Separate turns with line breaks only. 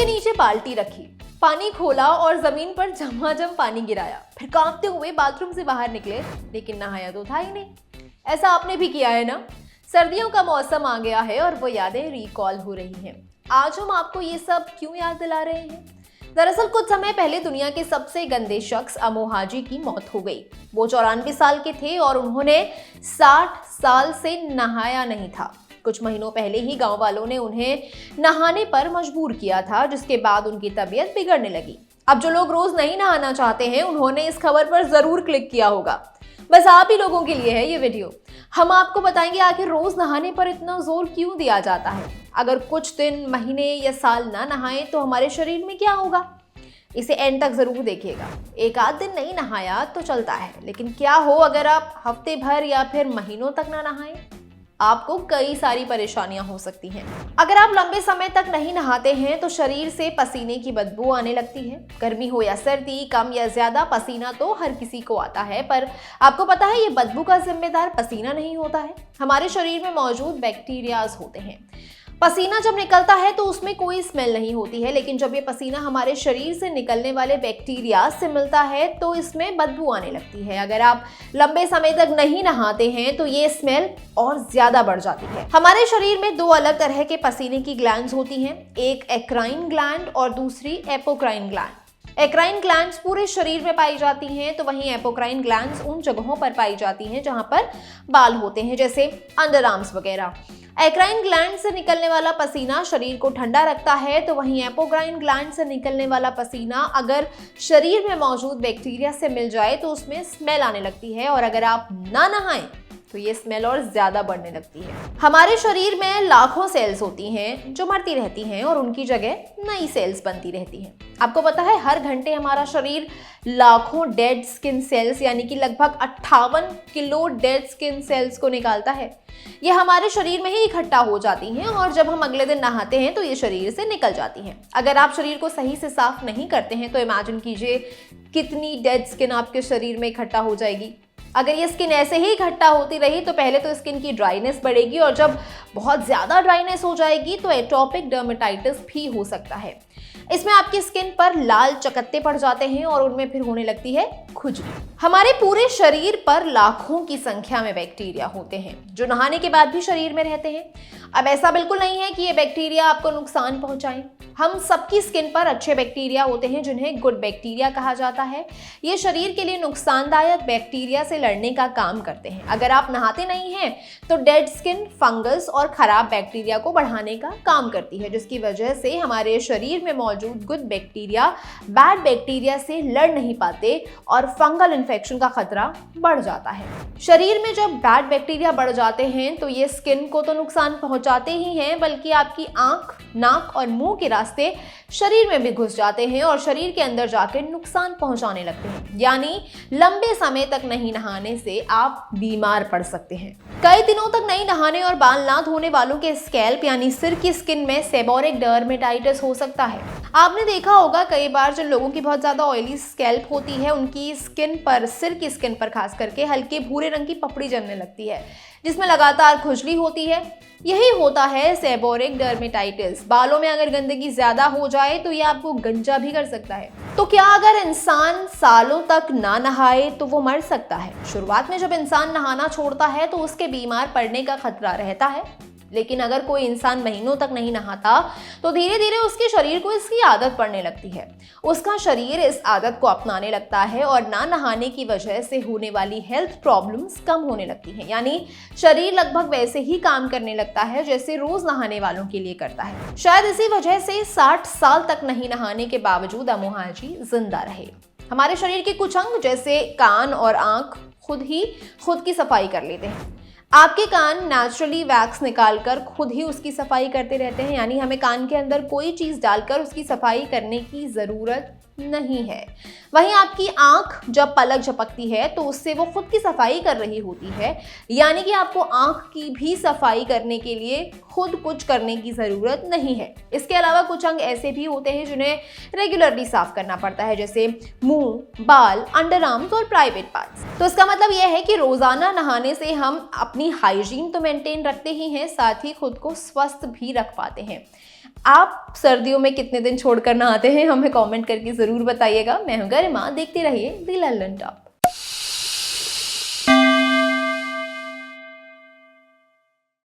के नीचे बाल्टी रखी, पानी खोला और जमीन पर झमाझम पानी गिराया, फिर कांपते हुए बाथरूम से बाहर निकले, लेकिन नहाया तो था ही नहीं। ऐसा आपने भी किया है ना? सर्दियों का मौसम आ गया है और वो यादें रिकॉल हो रही हैं। आज हम आपको ये सब क्यों याद दिला रहे हैं? दरअसल कुछ समय पहले दुनिया के सबसे गंदे शख्स अमो हाजी की मौत हो गई। वो 94 साल के थे और उन्होंने 60 साल से नहाया नहीं था। कुछ महीनों पहले ही गांव वालों ने उन्हें नहाने पर मजबूर किया था, जिसके बाद उनकी तबीयत बिगड़ने लगी। अब जो लोग रोज नहीं नहाना चाहते हैं, उन्होंने इस खबर पर जरूर क्लिक किया होगा। बस आप ही लोगों के लिए है ये वीडियो। हम आपको बताएंगे आखिर रोज नहाने पर इतना जोर क्यों दिया जाता है। अगर कुछ दिन, महीने या साल ना नहाएं तो हमारे शरीर में क्या होगा, इसे एंड तक जरूर देखिएगा। एक आध दिन नहीं नहाया तो चलता है, लेकिन क्या हो अगर आप हफ्ते भर या फिर महीनों तक ना नहाएं? आपको कई सारी परेशानियां हो सकती हैं। अगर आप लंबे समय तक नहीं नहाते हैं तो शरीर से पसीने की बदबू आने लगती है। गर्मी हो या सर्दी, कम या ज्यादा, पसीना तो हर किसी को आता है, पर आपको पता है ये बदबू का जिम्मेदार पसीना नहीं होता है, हमारे शरीर में मौजूद बैक्टीरियाज होते हैं। पसीना जब निकलता है तो उसमें कोई स्मेल नहीं होती है, लेकिन जब ये पसीना हमारे शरीर से निकलने वाले बैक्टीरिया से मिलता है तो इसमें बदबू आने लगती है। अगर आप लंबे समय तक नहीं नहाते हैं तो ये स्मेल और ज्यादा बढ़ जाती है। हमारे शरीर में दो अलग तरह के पसीने की ग्लैंड्स होती हैं, एक एक्राइन ग्लैंड और दूसरी एपोक्राइन ग्लैंड। एक्राइन ग्लैंड्स पूरे शरीर में पाई जाती हैं, तो वहीं एपोक्राइन ग्लैंड्स उन जगहों पर पाई जाती हैं जहां पर बाल होते हैं, जैसे अंडर आर्म्स वगैरह। एक्राइन ग्लैंड से निकलने वाला पसीना शरीर को ठंडा रखता है, तो वहीं एपोक्राइन ग्लैंड से निकलने वाला पसीना अगर शरीर में मौजूद बैक्टीरिया से मिल जाए तो उसमें स्मेल आने लगती है, और अगर आप ना नहाएं तो ये स्मेल और ज्यादा बढ़ने लगती है। हमारे शरीर में लाखों सेल्स होती हैं जो मरती रहती हैं और उनकी जगह नई सेल्स बनती रहती हैं। आपको पता है हर घंटे हमारा शरीर लाखों डेड स्किन सेल्स यानी कि लगभग 58 किलो डेड स्किन सेल्स को निकालता है। ये हमारे शरीर में ही इकट्ठा हो जाती हैं और जब हम अगले दिन नहाते हैं तो ये शरीर से निकल जाती हैं। अगर आप शरीर को सही से साफ नहीं करते हैं तो इमेजिन कीजिए कितनी डेड स्किन आपके शरीर में इकट्ठा हो जाएगी। अगर ये स्किन ऐसे ही इकट्ठा होती रही तो पहले तो स्किन की ड्राइनेस बढ़ेगी, और जब बहुत ज़्यादा ड्राइनेस हो जाएगी तो एटोपिक डर्मेटाइटिस भी हो सकता है। इसमें आपकी स्किन पर लाल चकत्ते पड़ जाते हैं और उनमें फिर होने लगती है खुजली। हमारे पूरे शरीर पर लाखों की संख्या में बैक्टीरिया होते हैं जो नहाने के बाद भी शरीर में रहते हैं। अब ऐसा बिल्कुल नहीं है कि ये बैक्टीरिया आपको नुकसान पहुंचाएं। हम सबकी स्किन पर अच्छे बैक्टीरिया होते हैं जिन्हें गुड बैक्टीरिया कहा जाता है। ये शरीर के लिए नुकसानदायक बैक्टीरिया से लड़ने का काम करते हैं। अगर आप नहाते नहीं हैं तो डेड स्किन फंगस और खराब बैक्टीरिया को बढ़ाने का काम करती है, जिसकी वजह से हमारे शरीर में मौजूद गुड बैक्टीरिया बैड बैक्टीरिया से लड़ नहीं पाते और फंगल इन्फेक्शन का खतरा बढ़ जाता है। शरीर में जब बैड बैक्टीरिया बढ़ जाते हैं तो ये स्किन को तो नुकसान पहुंचाते ही हैं, बल्कि आपकी आंख, नाक और मुंह के रास्ते शरीर में भी घुस जाते हैं और शरीर के अंदर जाकर नुकसान पहुंचाने लगते हैं। यानी लंबे समय तक नहीं नहाने से आप बीमार पड़ सकते हैं। कई दिनों तक नहीं नहाने और बाल ना धोने वालों के स्कैल्प यानी सिर की स्किन में सेबोरिक डर्मेटाइटिस हो सकता है। आपने देखा होगा कई बार जिन लोगों की बहुत ज्यादा ऑयली स्कैल्प होती है उनकी स्किन पर, सिर की स्किन पर खास करके हल्के भूरे रंग की पपड़ी जमने लगती है जिसमें लगातार खुजली होती है। यही होता है सेबोरिक डर्मेटाइटिस। बालों में अगर गंदगी ज्यादा हो जाए तो ये आपको गंजा भी कर सकता है। तो क्या अगर इंसान सालों तक ना नहाए तो वो मर सकता है? शुरुआत में जब इंसान नहाना छोड़ता है तो उसके बीमार पड़ने का खतरा रहता है, लेकिन अगर कोई इंसान महीनों तक नहीं नहाता तो धीरे धीरे उसके शरीर को इसकी आदत पड़ने लगती है। उसका शरीर इस आदत को अपनाने लगता है और ना नहाने की वजह से होने वाली हेल्थ प्रॉब्लम्स कम होने लगती हैं। यानी शरीर लगभग वैसे ही काम करने लगता है जैसे रोज नहाने वालों के लिए करता है। शायद इसी वजह से 60 साल तक नहीं नहाने के बावजूद अमो हाजी जिंदा रहे। हमारे शरीर के कुछ अंग जैसे कान और आंख खुद की सफाई कर लेते हैं। आपके कान नेचुरली वैक्स निकालकर खुद ही उसकी सफाई करते रहते हैं, यानी हमें कान के अंदर कोई चीज़ डालकर उसकी सफाई करने की ज़रूरत नहीं है। वहीं आपकी आंख जब पलक झपकती है तो उससे वो खुद की सफाई कर रही होती है, यानी कि आपको आंख की भी सफाई करने के लिए खुद कुछ करने की ज़रूरत नहीं है। इसके अलावा कुछ अंग ऐसे भी होते हैं जिन्हें रेगुलरली साफ करना पड़ता है, जैसे मुंह, बाल, अंडर आर्म्स और प्राइवेट पार्ट्स। तो इसका मतलब यह है कि रोज़ाना नहाने से हम अपनी हाइजीन तो मेंटेन रखते ही हैं, साथ ही खुद को स्वस्थ भी रख पाते हैं। आप सर्दियों में कितने दिन छोड़कर नहाते हैं, हमें कमेंट करके ज़रूर बताइएगा। मैं हूं गरिमा, देखते रहिए दी लल्लन टॉक।